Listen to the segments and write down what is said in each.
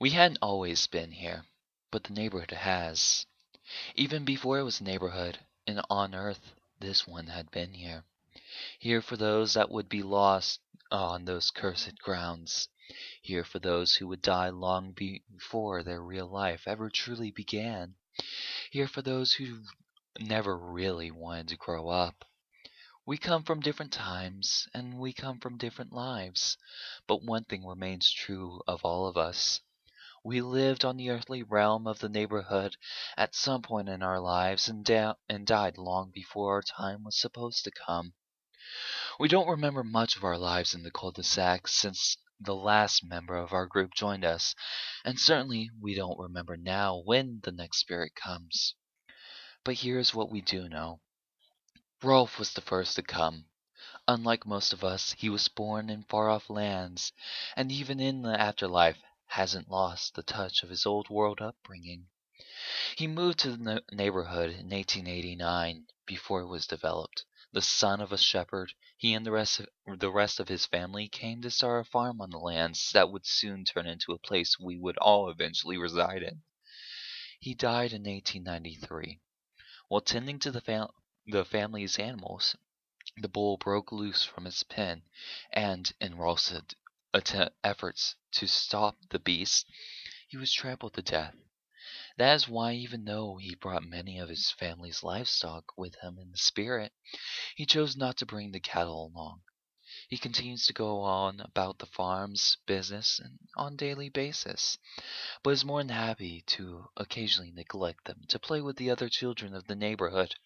We hadn't always been here, but the neighborhood has. Even before it was a neighborhood, and on Earth, this one had been here. Here for those that would be lost on those cursed grounds. Here for those who would die long before their real life ever truly began. Here for those who never really wanted to grow up. We come from different times, and we come from different lives, but one thing remains true of all of us. We lived on the earthly realm of the neighborhood at some point in our lives and died long before our time was supposed to come. We don't remember much of our lives in the cul-de-sac since the last member of our group joined us, and certainly we don't remember now when the next spirit comes. But here's what we do know. Rolf was the first to come. Unlike most of us, he was born in far-off lands, and even in the afterlife hasn't lost the touch of his old world upbringing. He moved to the neighborhood in 1889, before it was developed. The son of a shepherd, he and the rest of his family came to start a farm on the lands that would soon turn into a place we would all eventually reside in. He died in 1893. While tending to the family's animals, the bull broke loose from its pen, and, in Rolf's efforts to stop the beast, he was trampled to death. That is why, even though he brought many of his family's livestock with him in the spirit, he chose not to bring the cattle along. He continues to go on about the farm's business on a daily basis, but is more than happy to occasionally neglect them to play with the other children of the neighborhood.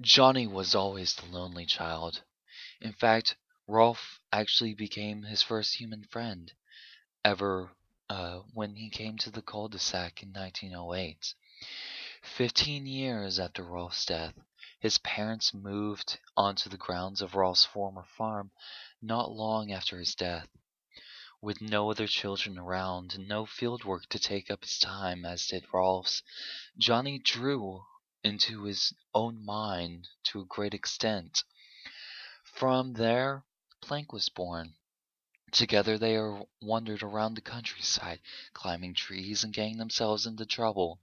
Johnny was always the lonely child. In fact, Rolf actually became his first human friend ever when he came to the cul-de-sac in 1908. 15 years after Rolf's death, his parents moved onto the grounds of Rolf's former farm not long after his death. With no other children around and no field work to take up his time as did Rolf's, Johnny drew into his own mind to a great extent. From there, Plank was born. Together they wandered around the countryside, climbing trees and getting themselves into trouble.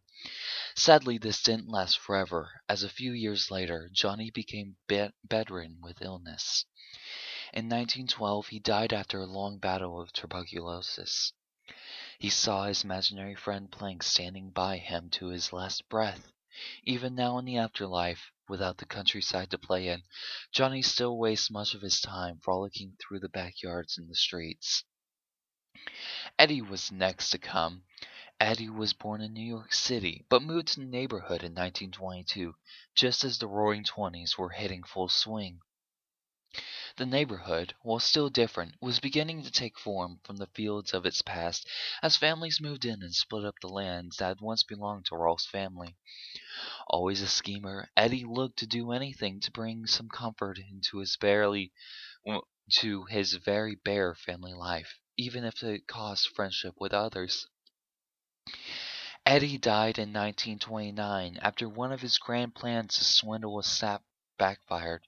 Sadly, this didn't last forever, as a few years later, Johnny became bedridden with illness. In 1912, he died after a long battle of tuberculosis. He saw his imaginary friend Plank standing by him to his last breath. Even now in the afterlife, without the countryside to play in, Johnny still wastes much of his time frolicking through the backyards and the streets. Eddie was next to come. Eddie was born in New York City, but moved to the neighborhood in 1922, just as the Roaring Twenties were hitting full swing. The neighborhood, while still different, was beginning to take form from the fields of its past as families moved in and split up the lands that had once belonged to Rolf's family. Always a schemer, Eddie looked to do anything to bring some comfort into his very bare family life, even if it cost friendship with others. Eddie died in 1929 after one of his grand plans to swindle a sap backfired.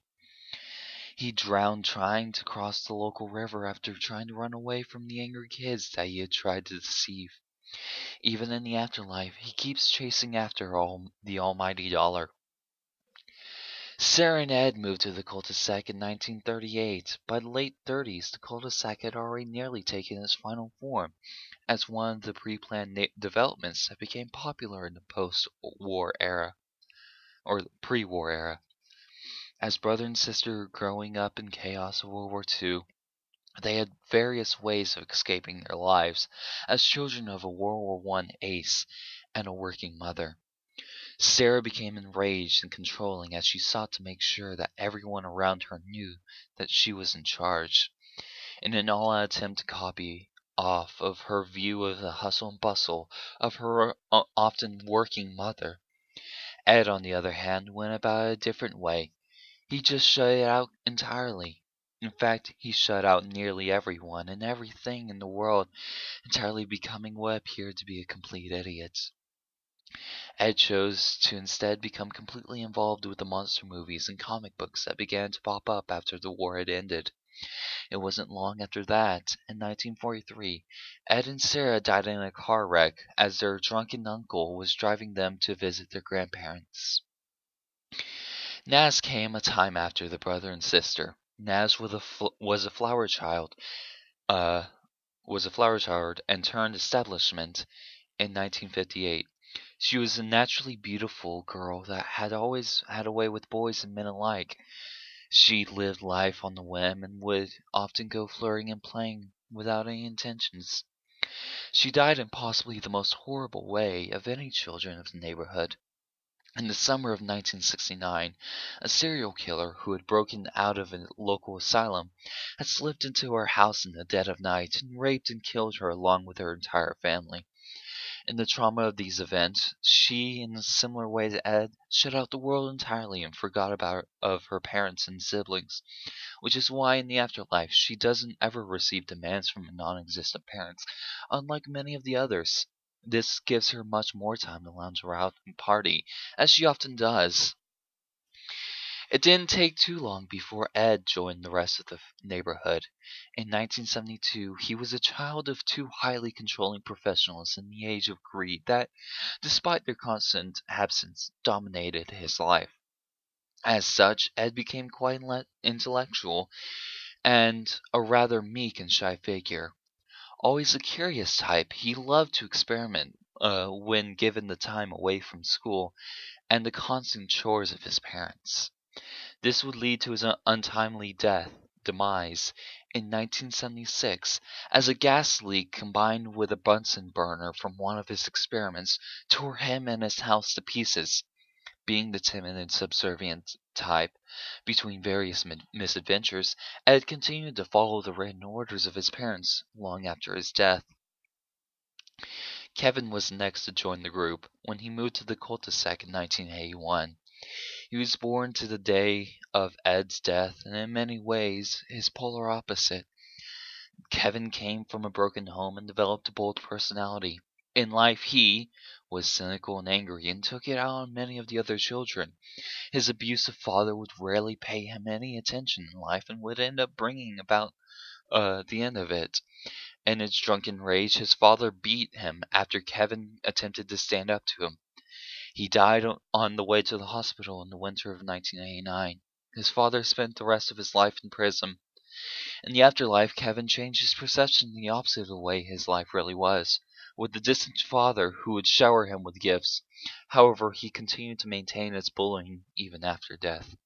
He drowned trying to cross the local river after trying to run away from the angry kids that he had tried to deceive. Even in the afterlife, he keeps chasing after the almighty dollar. Sarah and Ed moved to the cul-de-sac in 1938. By the late 30s, the cul-de-sac had already nearly taken its final form as one of the pre-planned developments that became popular in the post-war era, or pre-war era. As brother and sister growing up in chaos of World War II, they had various ways of escaping their lives as children of a World War I ace and a working mother. Sarah became enraged and controlling as she sought to make sure that everyone around her knew that she was in charge. In an all-out attempt to copy off of her view of the hustle and bustle of her often working mother, Ed, on the other hand, went about it a different way. He just shut it out entirely. In fact, he shut out nearly everyone and everything in the world, entirely becoming what appeared to be a complete idiot. Ed chose to instead become completely involved with the monster movies and comic books that began to pop up after the war had ended. It wasn't long after that, in 1943, Ed and Sarah died in a car wreck as their drunken uncle was driving them to visit their grandparents. Naz came a time after the brother and sister. Naz was a flower child, uh, and turned establishment in 1958. She was a naturally beautiful girl that had always had a way with boys and men alike. She lived life on the whim and would often go flirting and playing without any intentions. She died in possibly the most horrible way of any children of the neighborhood. In the summer of 1969, a serial killer who had broken out of a local asylum had slipped into her house in the dead of night and raped and killed her along with her entire family. In the trauma of these events, she, in a similar way to Ed, shut out the world entirely and forgot about of her parents and siblings, which is why in the afterlife she doesn't ever receive demands from non-existent parents, unlike many of the others. This gives her much more time to lounge around and party, as she often does. It didn't take too long before Ed joined the rest of the neighborhood. In 1972, he was a child of two highly controlling professionals in the age of greed that, despite their constant absence, dominated his life. As such, Ed became quite intellectual and a rather meek and shy figure. Always a curious type, he loved to experiment when given the time away from school and the constant chores of his parents. This would lead to his untimely demise in 1976 as a gas leak combined with a Bunsen burner from one of his experiments tore him and his house to pieces. Being the timid and subservient type, between various misadventures, Ed continued to follow the written orders of his parents long after his death. Kevin was next to join the group when he moved to the Cult-de-sac in 1981. He was born to the day of Ed's death, and in many ways his polar opposite. Kevin came from a broken home and developed a bold personality. In life, he was cynical and angry and took it out on many of the other children. His abusive father would rarely pay him any attention in life and would end up bringing about the end of it. In his drunken rage, his father beat him after Kevin attempted to stand up to him. He died on the way to the hospital in the winter of 1989. His father spent the rest of his life in prison. In the afterlife, Kevin changed his perception in the opposite of the way his life really was, with a distant father who would shower him with gifts. However, he continued to maintain his bullying even after death.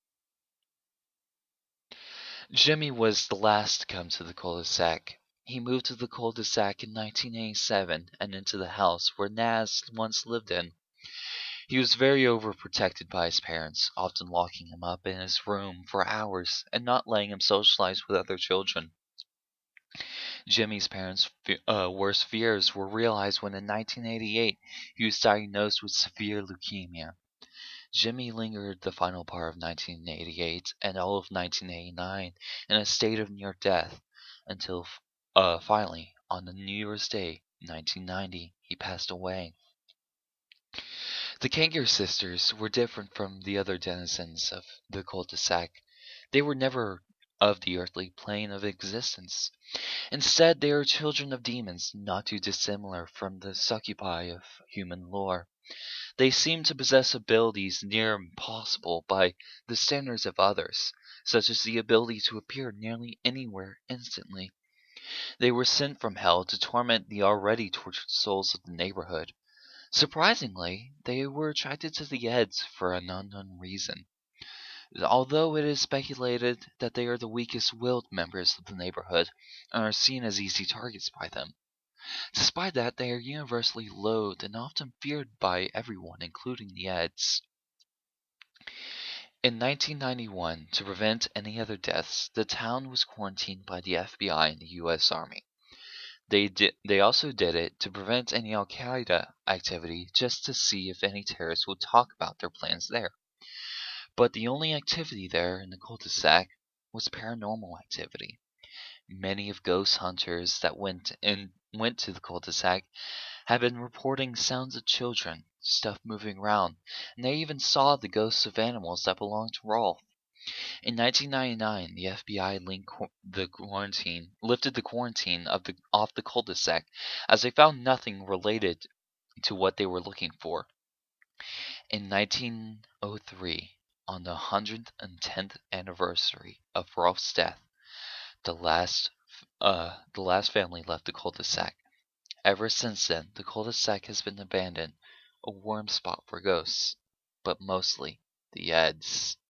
Jimmy was the last to come to the cul-de-sac. He moved to the cul-de-sac in 1987 and into the house where Naz once lived in. He was very overprotected by his parents, often locking him up in his room for hours and not letting him socialize with other children. Jimmy's parents' worst fears were realized when in 1988 he was diagnosed with severe leukemia. Jimmy lingered the final part of 1988 and all of 1989 in a state of near death until finally, on the New Year's Day, 1990, he passed away. The Kangar sisters were different from the other denizens of the cul-de-sac. They were never of the earthly plane of existence. Instead, they are children of demons, not too dissimilar from the succubi of human lore. They seem to possess abilities near impossible by the standards of others, such as the ability to appear nearly anywhere instantly. They were sent from hell to torment the already tortured souls of the neighborhood. Surprisingly, they were attracted to the Eds for an unknown reason. Although it is speculated that they are the weakest-willed members of the neighborhood and are seen as easy targets by them. Despite that, they are universally loathed and often feared by everyone, including the Eds. In 1991, to prevent any other deaths, the town was quarantined by the FBI and the U.S. Army. They also did it to prevent any Al-Qaeda activity, just to see if any terrorists would talk about their plans there. But the only activity there in the cul-de-sac was paranormal activity. Many of ghost hunters that went to the cul-de-sac had been reporting sounds of children, stuff moving around, and they even saw the ghosts of animals that belonged to Rolf. In 1999, the FBI lifted the quarantine off the cul-de-sac as they found nothing related to what they were looking for. In 1903, on the 110th anniversary of Rolf's death, the last family left the cul-de-sac. Ever since then, the cul-de-sac has been abandoned, a warm spot for ghosts, but mostly the Eds.